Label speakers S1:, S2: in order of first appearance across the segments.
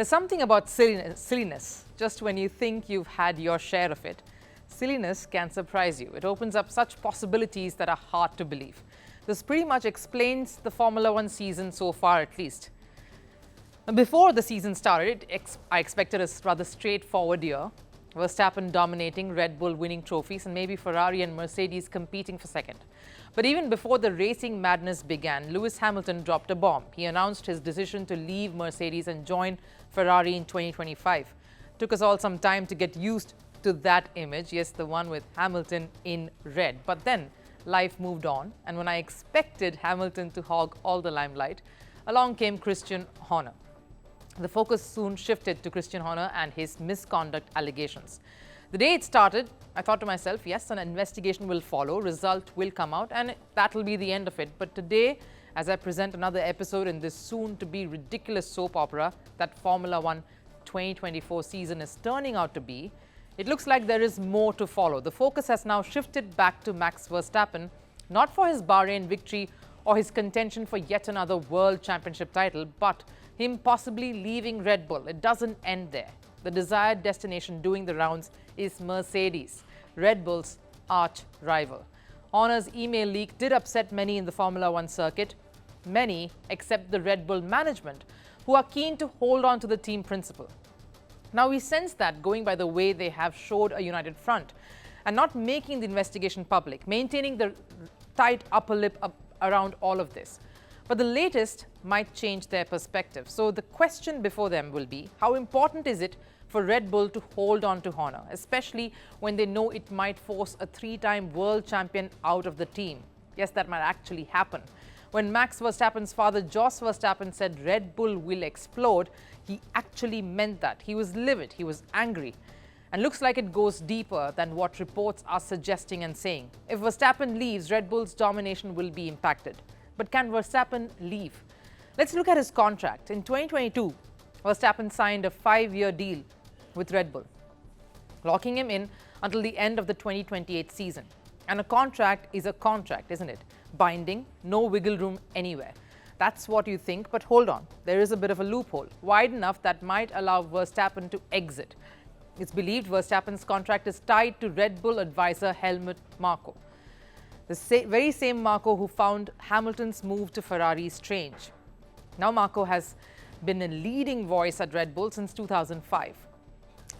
S1: There's something about silliness. Just when you think you've had your share of it, silliness can surprise you. It opens up such possibilities that are hard to believe. This pretty much explains the Formula One season so far, at least. Before the season started, I expected a rather straightforward year. Verstappen dominating, Red Bull winning trophies, and maybe Ferrari and Mercedes competing for second. But even before the racing madness began, Lewis Hamilton dropped a bomb. He announced his decision to leave Mercedes and join Ferrari in 2025. Took us all some time to get used to that image, yes, the one with Hamilton in red. But then life moved on, and when I expected Hamilton to hog all the limelight, along came Christian Horner. The focus soon shifted to Christian Horner and his misconduct allegations. The day it started, I thought to myself, yes, an investigation will follow, result will come out, and that will be the end of it. But today, as I present another episode in this soon-to-be ridiculous soap opera that Formula One 2024 season is turning out to be, it looks like there is more to follow. The focus has now shifted back to Max Verstappen, not for his Bahrain victory or his contention for yet another World Championship title, but him possibly leaving Red Bull. It doesn't end there. The desired destination doing the rounds is Mercedes, Red Bull's arch rival. Horner's email leak did upset many in the Formula One circuit, many except the Red Bull management, who are keen to hold on to the team principle. Now we sense that going by the way they have showed a united front and not making the investigation public, maintaining the tight upper lip around all of this. But the latest might change their perspective. So the question before them will be, how important is it for Red Bull to hold on to Horner, especially when they know it might force a three-time world champion out of the team? Yes, that might actually happen. When Max Verstappen's father, Jos Verstappen, said Red Bull will explode, he actually meant that. He was livid, he was angry. And looks like it goes deeper than what reports are suggesting and saying. If Verstappen leaves, Red Bull's domination will be impacted. But can Verstappen leave? Let's look at his contract. In 2022, Verstappen signed a 5-year deal with Red Bull, locking him in until the end of the 2028 season. And a contract is a contract, isn't it? Binding, no wiggle room anywhere. That's what you think, but hold on. There is a bit of a loophole, wide enough that might allow Verstappen to exit. It's believed Verstappen's contract is tied to Red Bull advisor Helmut Marko. The very same Marko who found Hamilton's move to Ferrari strange. Now Marko has been a leading voice at Red Bull since 2005,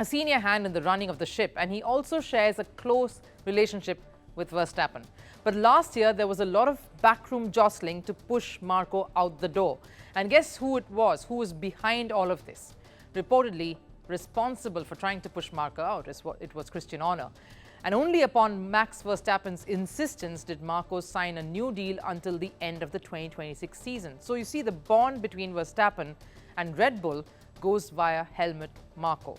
S1: a senior hand in the running of the ship, and he also shares a close relationship with Verstappen. But last year, there was a lot of backroom jostling to push Marko out the door. And guess who it was? Who was behind all of this? Reportedly responsible for trying to push Marko out, it was Christian Horner. And only upon Max Verstappen's insistence did Marko sign a new deal until the end of the 2026 season. So you see, the bond between Verstappen and Red Bull goes via Helmut Marko.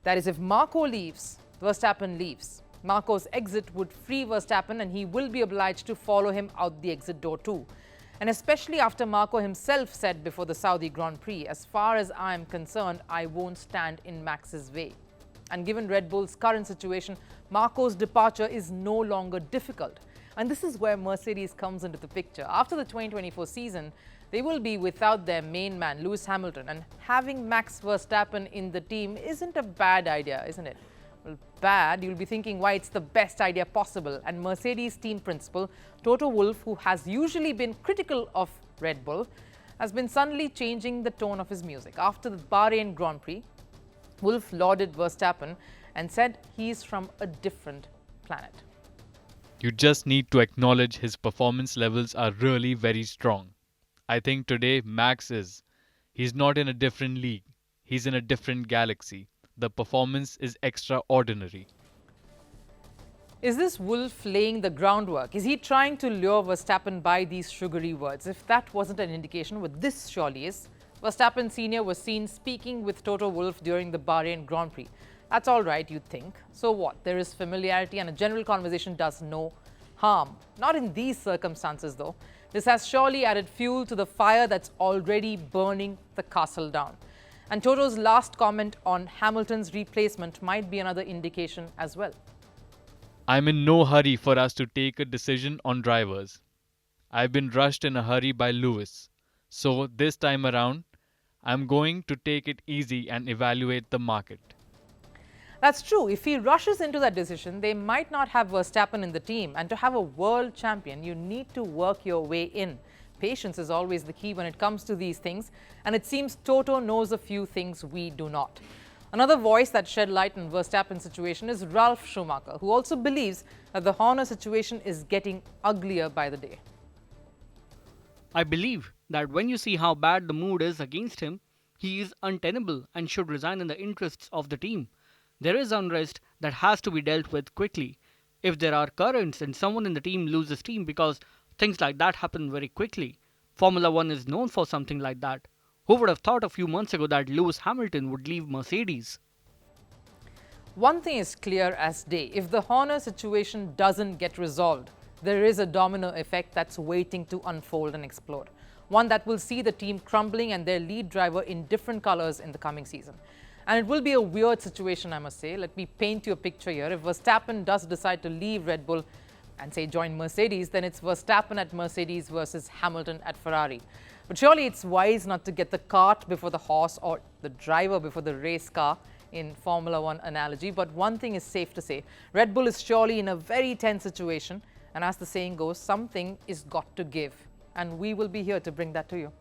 S1: That is, if Marko leaves, Verstappen leaves. Marko's exit would free Verstappen, and he will be obliged to follow him out the exit door too. And especially after Marko himself said before the Saudi Grand Prix, as far as I am concerned, I won't stand in Max's way. And given Red Bull's current situation, Marko's departure is no longer difficult. And this is where Mercedes comes into the picture. After the 2024 season, they will be without their main man, Lewis Hamilton. And having Max Verstappen in the team isn't a bad idea, isn't it? Well, bad, you'll be thinking why it's the best idea possible. And Mercedes team principal, Toto Wolff, who has usually been critical of Red Bull, has been suddenly changing the tone of his music. After the Bahrain Grand Prix, Wolff lauded Verstappen and said he's from a different planet.
S2: You just need to acknowledge his performance levels are really very strong. I think today Max is. He's not in a different league. He's in a different galaxy. The performance is extraordinary.
S1: Is this Wolff laying the groundwork? Is he trying to lure Verstappen by these sugary words? If that wasn't an indication, what this surely is. Verstappen Sr. was seen speaking with Toto Wolff during the Bahrain Grand Prix. That's all right, you'd think. So what? There is familiarity, and a general conversation does no harm. Not in these circumstances, though. This has surely added fuel to the fire that's already burning the castle down. And Toto's last comment on Hamilton's replacement might be another indication as well.
S2: I'm in no hurry for us to take a decision on drivers. I've been rushed in a hurry by Lewis. So this time around, I'm going to take it easy and evaluate the market.
S1: That's true. If he rushes into that decision, they might not have Verstappen in the team. And to have a world champion, you need to work your way in. Patience is always the key when it comes to these things. And it seems Toto knows a few things we do not. Another voice that shed light on Verstappen's situation is Ralf Schumacher, who also believes that the Horner situation is getting uglier by the day.
S3: I believe that when you see how bad the mood is against him, he is untenable and should resign in the interests of the team. There is unrest that has to be dealt with quickly. If there are currents and someone in the team loses steam because things like that happen very quickly, Formula One is known for something like that. Who would have thought a few months ago that Lewis Hamilton would leave Mercedes?
S1: One thing is clear as day. If the Horner situation doesn't get resolved, there is a domino effect that's waiting to unfold and explode. One that will see the team crumbling and their lead driver in different colors in the coming season. And it will be a weird situation, I must say. Let me paint you a picture here. If Verstappen does decide to leave Red Bull and say join Mercedes, then it's Verstappen at Mercedes versus Hamilton at Ferrari. But surely it's wise not to get the cart before the horse or the driver before the race car in Formula One analogy. But one thing is safe to say, Red Bull is surely in a very tense situation. And as the saying goes, something is got to give. And we will be here to bring that to you.